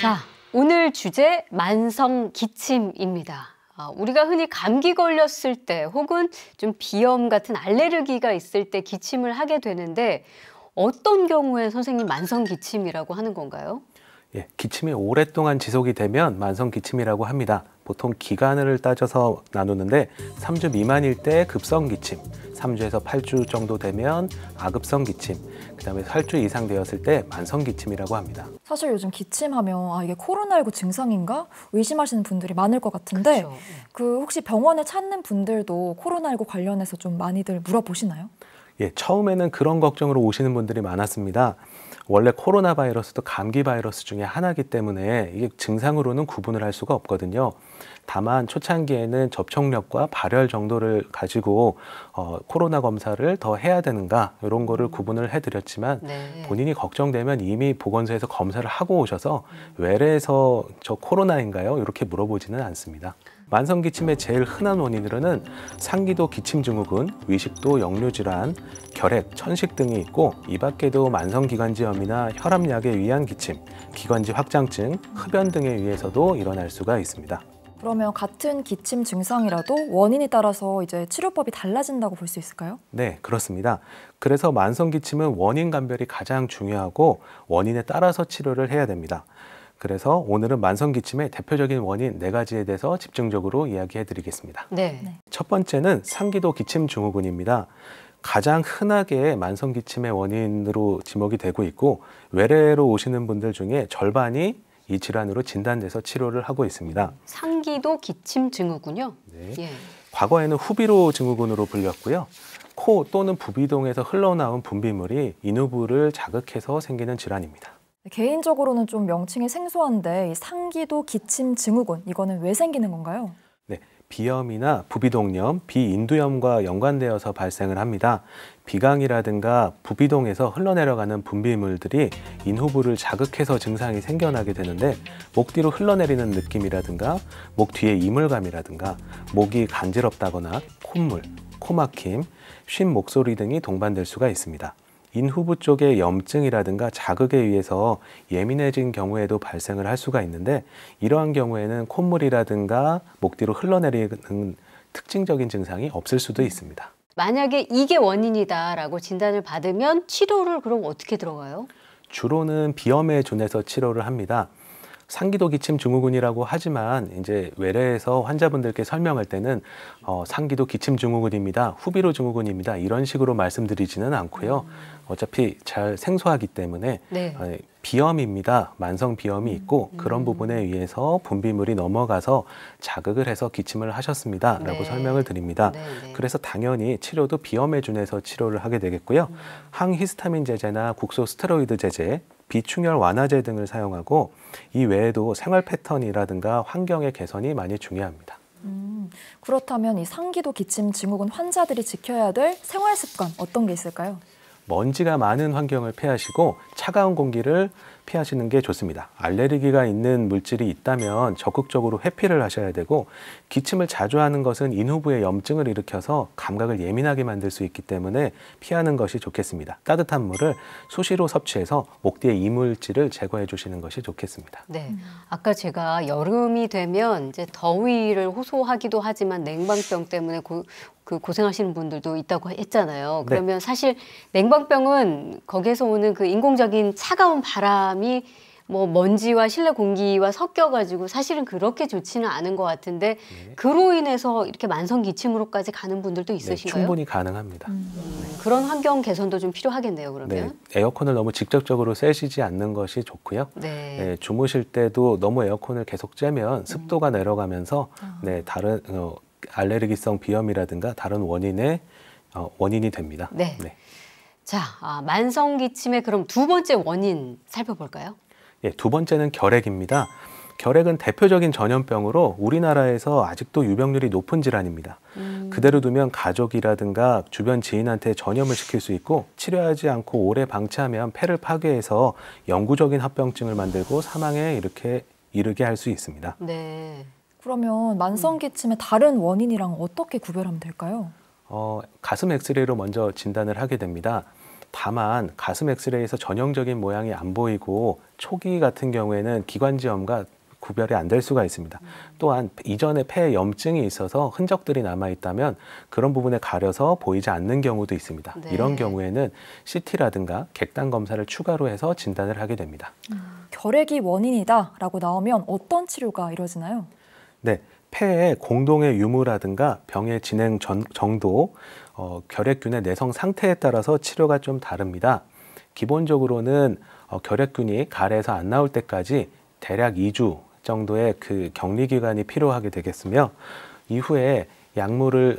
자, 오늘 주제 만성 기침입니다. 우리가 흔히 감기 걸렸을 때 혹은 좀 비염 같은 알레르기가 있을 때 기침을 하게 되는데 어떤 경우에 선생님 만성 기침이라고 하는 건가요? 예, 기침이 오랫동안 지속이 되면 만성 기침이라고 합니다. 보통 기간을 따져서 나누는데 3주 미만일 때 급성 기침, 3주에서 8주 정도 되면 아급성 기침, 그다음에 8주 이상 되었을 때 만성 기침이라고 합니다. 사실 요즘 기침하면 이게 코로나19 증상인가 의심하시는 분들이 많을 것 같은데 그렇죠. 혹시 병원에 찾는 분들도 코로나19 관련해서 좀 많이들 물어보시나요? 예, 처음에는 그런 걱정으로 오시는 분들이 많았습니다. 원래 코로나 바이러스도 감기 바이러스 중에 하나이기 때문에 이게 증상으로는 구분을 할 수가 없거든요. 다만 초창기에는 접촉력과 발열 정도를 가지고 코로나 검사를 더 해야 되는가 이런 거를 구분을 해드렸지만 네. 본인이 걱정되면 이미 보건소에서 검사를 하고 오셔서 외래에서 저 코로나인가요? 이렇게 물어보지는 않습니다. 만성 기침의 제일 흔한 원인으로는 상기도 기침 증후군, 위식도 역류질환, 결핵, 천식 등이 있고 이 밖에도 만성기관지염이나 혈압약에 의한 기침, 기관지 확장증, 흡연 등에 의해서도 일어날 수가 있습니다. 그러면 같은 기침 증상이라도 원인에 따라서 이제 치료법이 달라진다고 볼 수 있을까요? 네, 그렇습니다. 그래서 만성 기침은 원인 감별이 가장 중요하고 원인에 따라서 치료를 해야 됩니다. 그래서 오늘은 만성 기침의 대표적인 원인 4가지에 대해서 집중적으로 이야기해 드리겠습니다. 네. 첫 번째는 상기도 기침 증후군입니다. 가장 흔하게 만성 기침의 원인으로 지목이 되고 있고 외래로 오시는 분들 중에 절반이 이 질환으로 진단돼서 치료를 하고 있습니다. 상기도 기침 증후군요. 네. 예. 과거에는 후비로 증후군으로 불렸고요. 코 또는 부비동에서 흘러나온 분비물이 인후부를 자극해서 생기는 질환입니다. 개인적으로는 좀 명칭이 생소한데 이 상기도 기침 증후군 이거는 왜 생기는 건가요? 네, 비염이나 부비동염, 비인두염과 연관되어서 발생을 합니다. 비강이라든가 부비동에서 흘러내려가는 분비물들이 인후부를 자극해서 증상이 생겨나게 되는데 목 뒤로 흘러내리는 느낌이라든가 목 뒤에 이물감이라든가 목이 간지럽다거나 콧물, 코막힘, 쉰 목소리 등이 동반될 수가 있습니다. 인후부 쪽의 염증이라든가 자극에 의해서 예민해진 경우에도 발생을 할 수가 있는데 이러한 경우에는 콧물이라든가 목 뒤로 흘러내리는 특징적인 증상이 없을 수도 있습니다. 만약에 이게 원인이다라고 진단을 받으면 치료를 그럼 어떻게 들어가요? 주로는 비염에 준해서 치료를 합니다. 상기도 기침 증후군이라고 하지만 이제 외래에서 환자분들께 설명할 때는 상기도 기침 증후군입니다, 후비로 증후군입니다 이런 식으로 말씀드리지는 않고요. 어차피 잘 생소하기 때문에 네. 비염입니다, 만성 비염이 있고 그런 부분에 의해서 분비물이 넘어가서 자극을 해서 기침을 하셨습니다 라고 네. 설명을 드립니다. 네, 네. 그래서 당연히 치료도 비염에 준해서 치료를 하게 되겠고요. 항히스타민 제제나 국소 스테로이드 제제, 비충혈 완화제 등을 사용하고 이 외에도 생활 패턴이라든가 환경의 개선이 많이 중요합니다. 그렇다면 이 상기도 기침 증후군 환자들이 지켜야 될 생활 습관 어떤 게 있을까요? 먼지가 많은 환경을 피하시고 차가운 공기를 피하시는 게 좋습니다. 알레르기가 있는 물질이 있다면 적극적으로 회피를 하셔야 되고 기침을 자주 하는 것은 인후부에 염증을 일으켜서 감각을 예민하게 만들 수 있기 때문에 피하는 것이 좋겠습니다. 따뜻한 물을 수시로 섭취해서 목 뒤에 이물질을 제거해 주시는 것이 좋겠습니다. 네. 아까 제가 여름이 되면 이제 더위를 호소하기도 하지만 냉방병 때문에 고생하시는 분들도 있다고 했잖아요. 그러면 사실 냉방병은 거기에서 오는 그 인공적인 차가운 바람이 뭐 먼지와 실내 공기와 섞여가지고 사실은 그렇게 좋지는 않은 것 같은데 그로 인해서 이렇게 만성 기침으로까지 가는 분들도 있으신가요? 네, 충분히 가능합니다. 그런 환경 개선도 좀 필요하겠네요, 그러면. 네, 에어컨을 너무 직접적으로 쐬시지 않는 것이 좋고요. 네. 네, 주무실 때도 너무 에어컨을 계속 쬐면 습도가 내려가면서 다른 알레르기성 비염이라든가 다른 원인이 됩니다. 네. 자, 만성 기침의 그럼 두 번째 원인 살펴볼까요? 예, 두 번째는 결핵입니다. 결핵은 대표적인 전염병으로 우리나라에서 아직도 유병률이 높은 질환입니다. 그대로 두면 가족이라든가 주변 지인한테 전염을 시킬 수 있고 치료하지 않고 오래 방치하면 폐를 파괴해서 영구적인 합병증을 만들고 사망에 이르게 할 수 있습니다. 네. 그러면 만성 기침의 다른 원인이랑 어떻게 구별하면 될까요? 가슴 엑스레이로 먼저 진단을 하게 됩니다. 다만 가슴 엑스레이에서 전형적인 모양이 안 보이고 초기 같은 경우에는 기관지염과 구별이 안 될 수가 있습니다. 또한 이전에 폐에 염증이 있어서 흔적들이 남아있다면 그런 부분에 가려서 보이지 않는 경우도 있습니다. 네. 이런 경우에는 CT라든가 객단 검사를 추가로 해서 진단을 하게 됩니다. 결핵이 원인이다라고 나오면 어떤 치료가 이루어지나요? 네, 폐의 공동의 유무라든가 병의 진행 정도, 결핵균의 내성 상태에 따라서 치료가 좀 다릅니다. 기본적으로는 결핵균이 가래에서 안 나올 때까지 대략 2주 정도의 그 격리 기간이 필요하게 되겠으며 이후에 약물을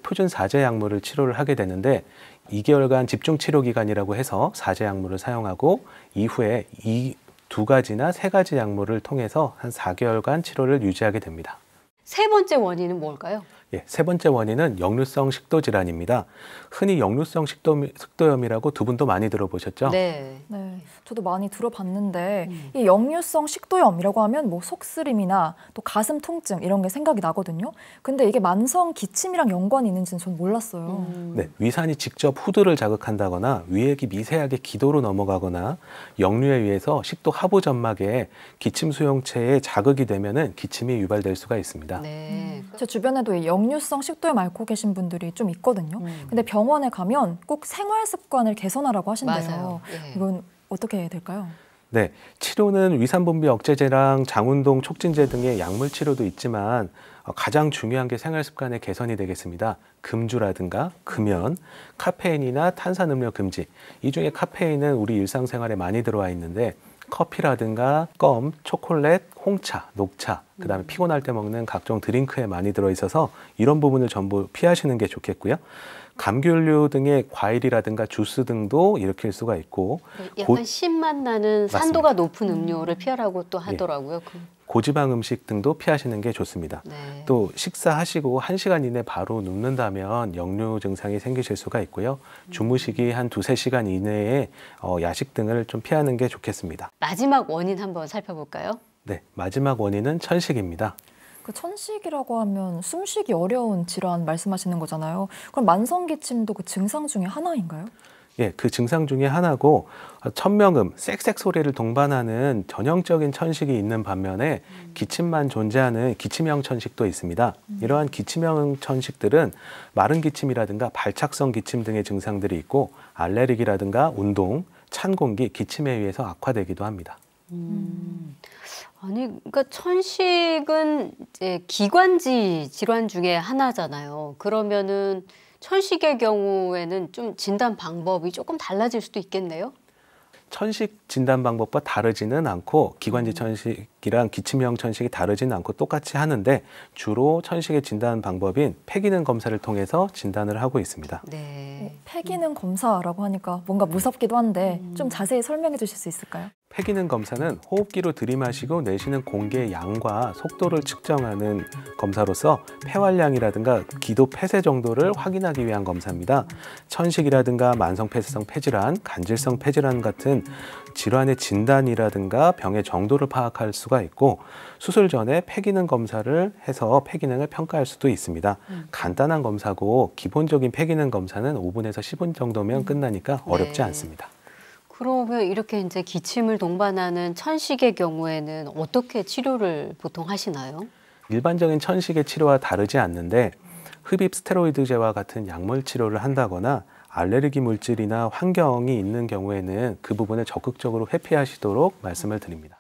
표준 사제 약물을 치료를 하게 되는데 2개월간 집중 치료 기간이라고 해서 사제 약물을 사용하고 이후에 이 2가지나 3가지 약물을 통해서 한 4개월간 치료를 유지하게 됩니다. 세 번째 원인은 뭘까요? 예, 세 번째 원인은 역류성 식도 질환입니다. 흔히 역류성 식도염이라고 두 분도 많이 들어보셨죠? 네. 네, 저도 많이 들어봤는데 이 역류성 식도염이라고 하면 뭐 속쓰림이나 또 가슴 통증 이런 게 생각이 나거든요. 근데 이게 만성 기침이랑 연관이 있는지는 전 몰랐어요. 네, 위산이 직접 후두를 자극한다거나 위액이 미세하게 기도로 넘어가거나 역류에 의해서 식도 하부 점막에 기침 수용체에 자극이 되면은 기침이 유발될 수가 있습니다. 네. 제 주변에도 이 역류성 식도염 앓고 계신 분들이 좀 있거든요. 근데 병원에 가면 꼭 생활 습관을 개선하라고 하신대요. 맞아요. 예. 이건 어떻게 될까요? 네, 치료는 위산 분비 억제제랑 장운동 촉진제 등의 약물 치료도 있지만 가장 중요한 게 생활 습관의 개선이 되겠습니다. 금주라든가 금연, 카페인이나 탄산음료 금지. 이 중에 카페인은 우리 일상생활에 많이 들어와 있는데 커피라든가 껌, 초콜릿, 홍차, 녹차, 그다음에 피곤할 때 먹는 각종 드링크에 많이 들어있어서 이런 부분을 전부 피하시는 게 좋겠고요. 감귤류 등의 과일이라든가 주스 등도 일으킬 수가 있고 약간 신맛 나는 산도가 높은 음료를 피하라고 또 하더라고요. 고지방 음식 등도 피하시는 게 좋습니다. 네. 또 식사하시고 1시간 이내 바로 눕는다면 역류 증상이 생기실 수가 있고요. 주무시기 한 2~3시간 이내에 야식 등을 좀 피하는 게 좋겠습니다. 마지막 원인 한번 살펴볼까요? 네, 마지막 원인은 천식입니다. 그 천식이라고 하면 숨쉬기 어려운 질환 말씀하시는 거잖아요. 그럼 만성기침도 그 증상 중에 하나인가요? 예, 그 증상 중에 하나고 천명음, 쌕쌕 소리를 동반하는 전형적인 천식이 있는 반면에 기침만 존재하는 기침형 천식도 있습니다. 이러한 기침형 천식들은 마른 기침이라든가 발착성 기침 등의 증상들이 있고 알레르기라든가 운동, 찬 공기, 기침에 의해서 악화되기도 합니다. 아니, 그러니까 천식은 이제 기관지 질환 중에 하나잖아요. 그러면은 천식의 경우에는 좀 진단 방법이 조금 달라질 수도 있겠네요. 천식 진단 방법과 다르지는 않고 기관지 천식이랑 기침형 천식이 다르지는 않고 똑같이 하는데 주로 천식의 진단 방법인 폐기능 검사를 통해서 진단을 하고 있습니다. 네. 폐기능 검사라고 하니까 뭔가 무섭기도 한데 좀 자세히 설명해 주실 수 있을까요? 폐기능 검사는 호흡기로 들이마시고 내쉬는 공기의 양과 속도를 측정하는 검사로서 폐활량이라든가 기도 폐쇄 정도를 확인하기 위한 검사입니다. 천식이라든가 만성폐쇄성 폐질환, 간질성 폐질환 같은 질환의 진단이라든가 병의 정도를 파악할 수가 있고 수술 전에 폐기능 검사를 해서 폐기능을 평가할 수도 있습니다. 간단한 검사고 기본적인 폐기능 검사는 5분에서 10분 정도면 끝나니까 어렵지 네. 않습니다. 그러면 이렇게 이제 기침을 동반하는 천식의 경우에는 어떻게 치료를 보통 하시나요? 일반적인 천식의 치료와 다르지 않는데 흡입 스테로이드제와 같은 약물 치료를 한다거나 알레르기 물질이나 환경이 있는 경우에는 그 부분을 적극적으로 회피하시도록 말씀을 드립니다.